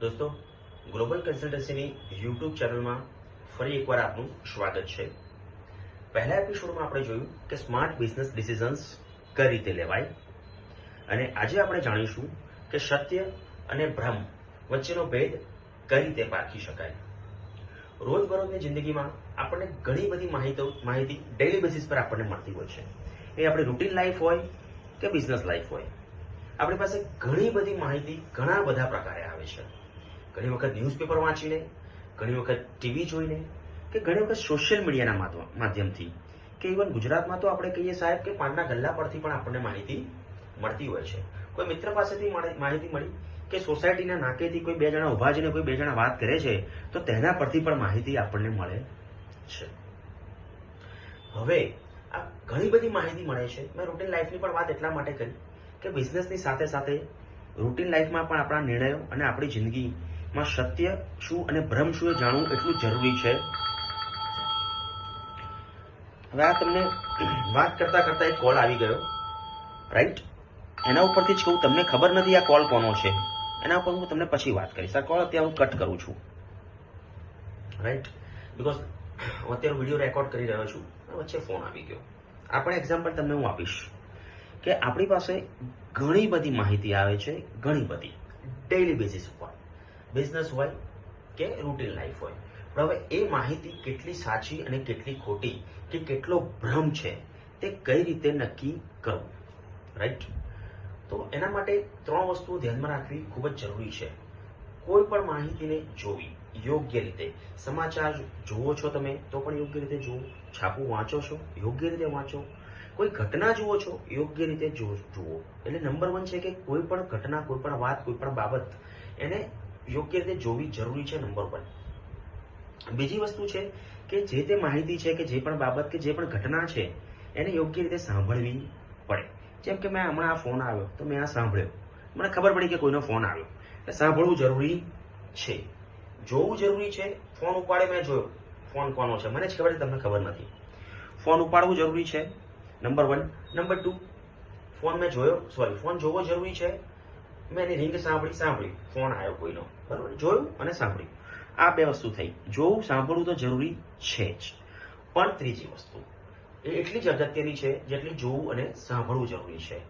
દોસ્તો, global કન્સલ્ટન્સીની YouTube ચેનલમાં ફરી એકવાર આપનું સ્વાગત છે. પહેલા એપિસોડમાં આપણે જોયું કે સ્માર્ટ બિઝનેસ ડિસિઝન્સ કઈ રીતે લેવાય, અને આજે આપણે જાણીશું કે સત્ય અને ભ્રમ વચ્ચેનો ભેદ કઈ રીતે પારખી શકાય. રોજબરોજની જિંદગીમાં આપણને ઘણી બધી માહિતી ડેઇલી બેસિસ પર આપણને મળતી હોય છે. એ આપણી રૂટીન લાઈફ હોય કે બિઝનેસ લાઈફ હોય, આપણી પાસે ઘણી બધી માહિતી ઘણા બધા પ્રકારે આવે છે. ઘણી વખત ન્યૂઝપેપર વાંચીને, ઘણી વખત ટીવી જોઈને, કે ઘણી વખત સોશિયલ મીડિયાના માધ્યમથી, કે ઇવન ગુજરાતમાં તો આપણે કહીએ સાહેબ કે પાનના ગલ્લા પરથી પણ આપણને માહિતી મળતી હોય છે. કોઈ મિત્ર પાસેથી માહિતી મળી, કે સોસાયટીના નાકેથી કોઈ બે જણા ઉભા છે ને કોઈ બે જણા વાત કરે છે તો તેના પરથી પણ માહિતી આપણને મળે છે. હવે આ ઘણી બધી માહિતી મળે છે. મેં રૂટીન લાઈફની પણ વાત એટલા માટે કરી કે બિઝનેસની સાથે સાથે રૂટીન લાઈફમાં પણ આપણા નિર્ણયો અને આપણી જિંદગીમાં સત્ય શું અને ભ્રમ શું એ જાણવું એટલું જરૂરી છે. હવે આ તમને વાત કરતા કરતા એક કોલ આવી ગયો, રાઈટ? એના ઉપરથી જ કહું, તમને ખબર નથી આ કોલ કોનો છે, એના ઉપર હું તમને પછી વાત કરીશ. આ કોલ અત્યારે હું કટ કરું છું, રાઈટ? બીકોઝ હું અત્યારે વિડીયો રેકોર્ડ કરી રહ્યો છું, વચ્ચે ફોન આવી ગયો. આ પણ એક્ઝામ્પલ તમને હું આપીશ કે આપણી પાસે ઘણી બધી માહિતી આવે છે, ઘણી બધી ડેઇલી બેસિસ ઉપર, બિઝનેસ હોય કે રૂટીન લાઈફ હોય. પણ હવે એ માહિતી કેટલી સાચી અને કેટલી ખોટી, કે કેટલો ભ્રમ છે, તે કઈ રીતે નક્કી કરવું, રાઈટ? તો એના માટે ત્રણ વસ્તુઓ ધ્યાનમાં રાખવી ખૂબ જ જરૂરી છે. કોઈ પણ માહિતીને જોવી યોગ્ય રીતે. સમાચાર જુઓ છો તમે તો પણ યોગ્ય રીતે જુઓ, છાપું વાંચો છો યોગ્ય રીતે વાંચો, કોઈ ઘટના જુઓ છો યોગ્ય રીતે જુઓ. એટલે નંબર 1 છે કે કોઈ પણ ઘટના, કોઈ પણ વાત, કોઈ પણ બાબત એને યોગ્ય રીતે જોવી જરૂરી છે, નંબર 1. બીજી વસ્તુ છે કે જે તે માહિતી છે, કે જે પણ બાબત, કે જે પણ ઘટના છે, એને યોગ્ય રીતે સાંભળવી પડે. જેમ કે મેં હમણાં આ ફોન આવ્યો તો મેં આ સાંભળ્યો, મને ખબર પડી કે કોઈનો ફોન આવ્યો, એટલે સાંભળવું જરૂરી છે, જોવું જરૂરી છે. ફોન ઉપાડે મેં જોયો, ફોન કોનો છે મને જ ખબર છે, તમને ખબર નથી. ફોન ઉપાડવું જરૂરી છે, નંબર 1. નંબર 2, ફોન મેં જોયો, ફોન જોવો જરૂરી છે. મેં એની રિંગ સાંભળી, ફોન આવ્યો કોઈનો, બરોબર? જોયું અને સાંભળ્યું, આ બે વસ્તુ થઈ. જોવું, સાંભળવું તો જરૂરી છે જ, પણ ત્રીજી વસ્તુ એ એટલી જ અગત્યની છે જેટલી જોવું અને સાંભળવું જરૂરી છે,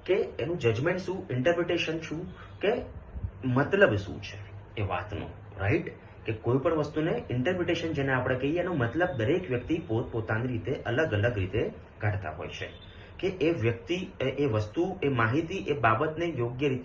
કે એનું જજમેન્ટ શું, ઇન્ટરપ્રિટેશન શું, કે મતલબ શું છે એ વાતનો, રાઈટ? કે કોઈ પણ વસ્તુને ઇન્ટરપ્રિટેશન જેને આપણે કહીએ, એનો મતલબ દરેક વ્યક્તિ પોતાની રીતે અલગ અલગ રીતે કાઢતા હોય છે, કે એ વ્યક્તિ, એ વસ્તુ, એ માહિતી, એ બાબતને યોગ્ય રીતે